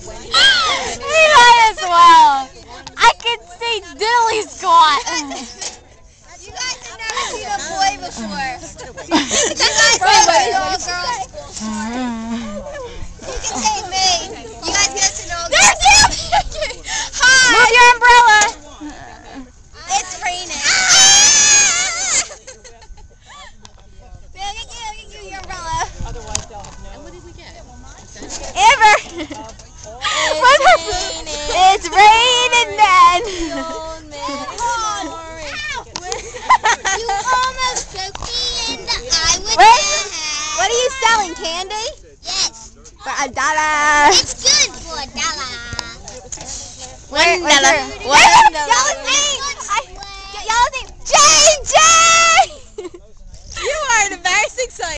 He might as well. I can see diddly squat. You guys have never seen a boy before. You can say me. You guys get to know. There's him! Hi! Move your umbrella. It's raining. Give you your umbrella. Otherwise they'll have no. And what did we get? Amber! It's raining men! You almost poked me in the eye with What? that. What are you selling, candy? Yes. For $1. It's good for $1. $1. Y'all's name! Y'all's name! JJ! You are an embarrassing sight.